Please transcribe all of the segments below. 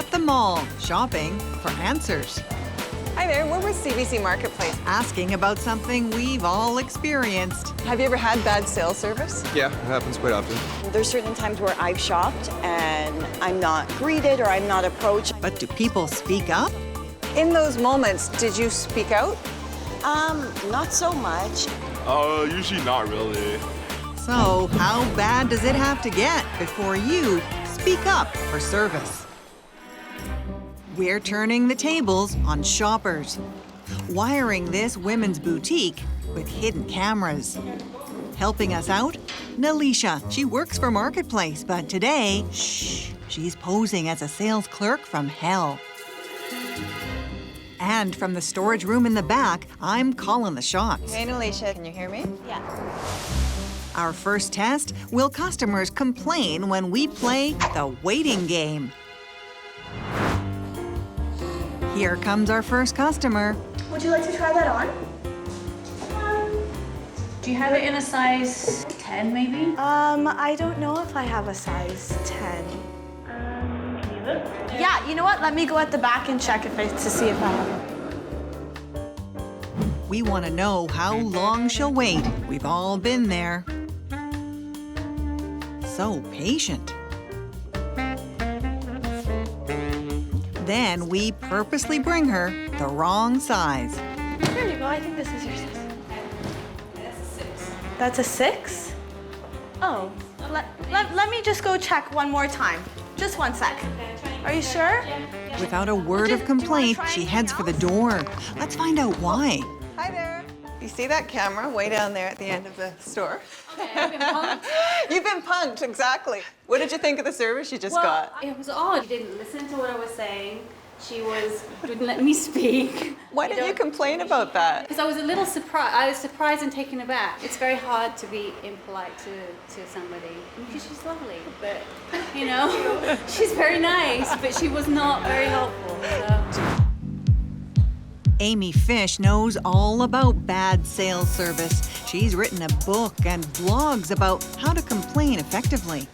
at the mall, shopping for answers. Hi there, we're with CBC Marketplace. Asking about something we've all experienced. Have you ever had bad sales service? Yeah, it happens quite often. There's certain times where I've shopped and I'm not greeted or I'm not approached. But do people speak up? In those moments, did you speak out? Not so much. Usually not really. So how bad does it have to get before you speak up for service? We're turning the tables on shoppers, wiring this women's boutique with hidden cameras. Helping us out, Nalisha. She works for Marketplace, but today, she's posing as a sales clerk from hell. And from the storage room in the back, I'm calling the shots. Hey, Alicia, can you hear me? Yeah. Our first test, will customers complain when we play the waiting game? Here comes our first customer. Would you like to try that on? Do you have it in a size 10 maybe? I don't know if I have a size 10. Can you look? Yeah, you know what? Let me go at the back and check to see if I have it. We want to know how long she'll wait. We've all been there. So patient. Then we purposely bring her the wrong size. There you go. I think this is your size. That's a 6? Oh, let me just go check one more time. Just 1 sec. Are you sure? Without a word of complaint, she heads for the door. Let's find out why. Hi there. You see that camera way down there at the end of the store? Okay, I've been punked. You've been punked, exactly. What did you think of the service you just got? It was odd. She didn't listen to what I was saying. She wouldn't let me speak. Why didn't you complain about that? Because I was a little surprised. I was surprised and taken aback. It's very hard to be impolite to somebody. Because she's lovely, but, you know, she's very nice, but she was not very helpful. So. Amy Fish knows all about bad sales service. She's written a book and blogs about how to complain effectively.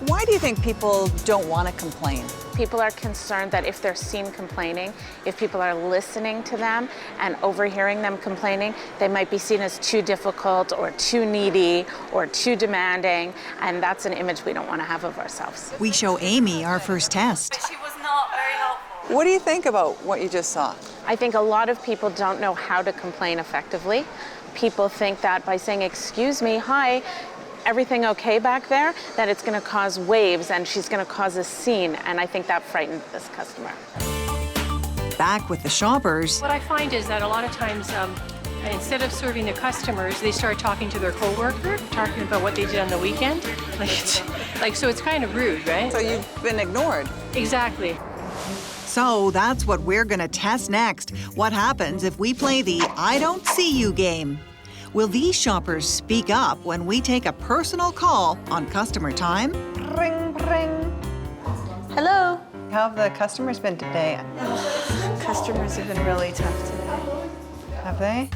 Why do you think people don't want to complain? People are concerned that if they're seen complaining, if people are listening to them and overhearing them complaining, they might be seen as too difficult or too needy or too demanding, and that's an image we don't want to have of ourselves. We show Amy our first test. But she was not very helpful. What do you think about what you just saw? I think a lot of people don't know how to complain effectively. People think that by saying, "Excuse me, hi, everything okay back there?" that it's going to cause waves and she's going to cause a scene, and I think that frightened this customer. Back with the shoppers, What I find is that a lot of times, instead of serving the customers, they start talking to their coworker, talking about what they did on the weekend. So it's kind of rude, right? So you've been ignored. Exactly. so that's what we're gonna test next. What happens if we play the I don't see you game? Will these shoppers speak up when we take a personal call on customer time? Ring, ring. Hello. How have the customers been today? Customers have been really tough today. Have they?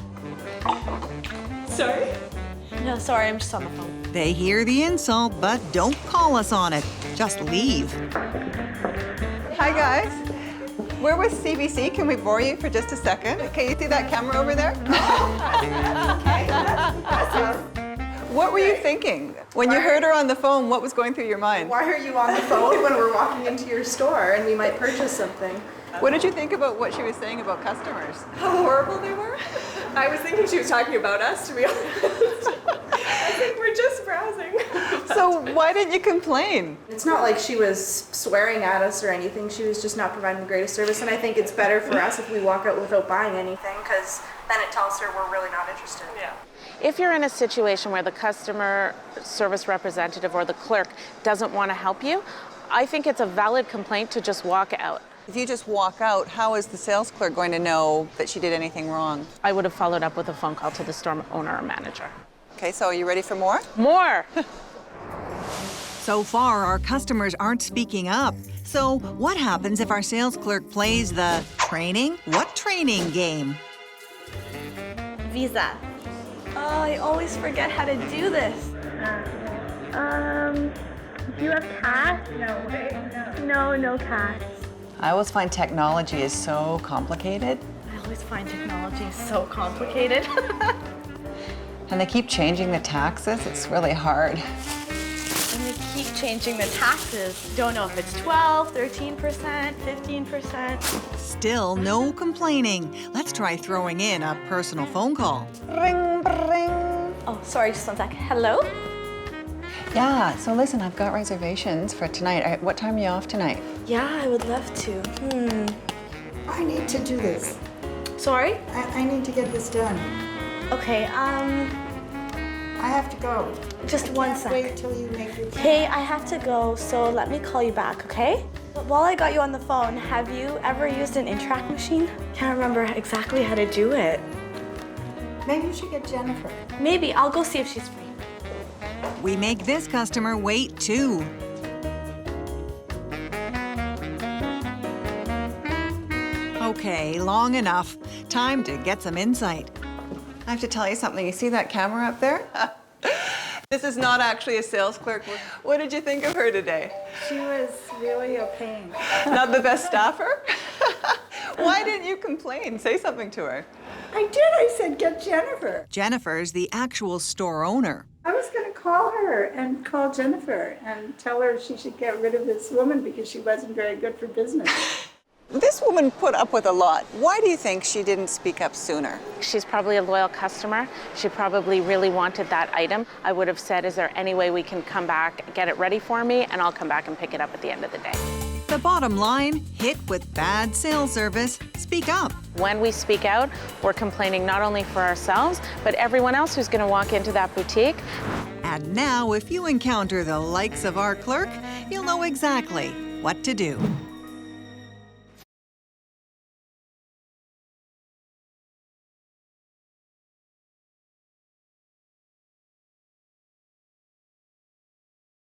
Sorry? No, sorry, I'm just on the phone. They hear the insult, but don't call us on it. Just leave. Hi, guys. We're with CBC. Can we bore you for just a second? Can you see that camera over there? What were you thinking? When you heard her on the phone, what was going through your mind? Why are you on the phone when we're walking into your store and we might purchase something? What did you think about what she was saying about customers? How horrible they were? I was thinking she was talking about us, to be honest. I think we're just browsing. So why didn't you complain? It's not like she was swearing at us or anything. She was just not providing the greatest service, and I think it's better for us if we walk out without buying anything, because then it tells her we're really not interested. Yeah. If you're in a situation where the customer service representative or the clerk doesn't want to help you, I think it's a valid complaint to just walk out. If you just walk out, how is the sales clerk going to know that she did anything wrong? I would have followed up with a phone call to the store owner or manager. Okay, so are you ready for more? More! So far, our customers aren't speaking up. So what happens if our sales clerk plays the training? What training game? Visa. Oh, I always forget how to do this. Do you have cash? No, no cash. I always find technology is so complicated. I always find technology so complicated. And they keep changing the taxes. It's really hard. And they keep changing the taxes. Don't know if it's 12, 13%, 15%. Still no complaining. Let's try throwing in a personal phone call. Ring, ring. Oh, sorry, just one sec. Hello? Yeah, so listen, I've got reservations for tonight. What time are you off tonight? Yeah, I would love to. I need to do this. Sorry? I need to get this done. Okay, I have to go. just one sec. Wait till you make your plan. Hey, I have to go, so let me call you back, okay? But while I got you on the phone, have you ever used an in-track machine? Can't remember exactly how to do it. Maybe you should get Jennifer. Maybe, I'll go see if she's free. We make this customer wait too. Okay, long enough. Time to get some insight. I have to tell you something. You see that camera up there? This is not actually a sales clerk. What did you think of her today? She was really a pain. Not the best staffer? Why didn't you complain? Say something to her. I did. I said, get Jennifer. Jennifer's the actual store owner. I was going to call her and call Jennifer and tell her she should get rid of this woman because she wasn't very good for business. This woman put up with a lot. Why do you think she didn't speak up sooner? She's probably a loyal customer. She probably really wanted that item. I would have said, is there any way we can come back, get it ready for me, and I'll come back and pick it up at the end of the day. The bottom line, hit with bad sales service, speak up. When we speak out, we're complaining not only for ourselves, but everyone else who's going to walk into that boutique. And now, if you encounter the likes of our clerk, you'll know exactly what to do.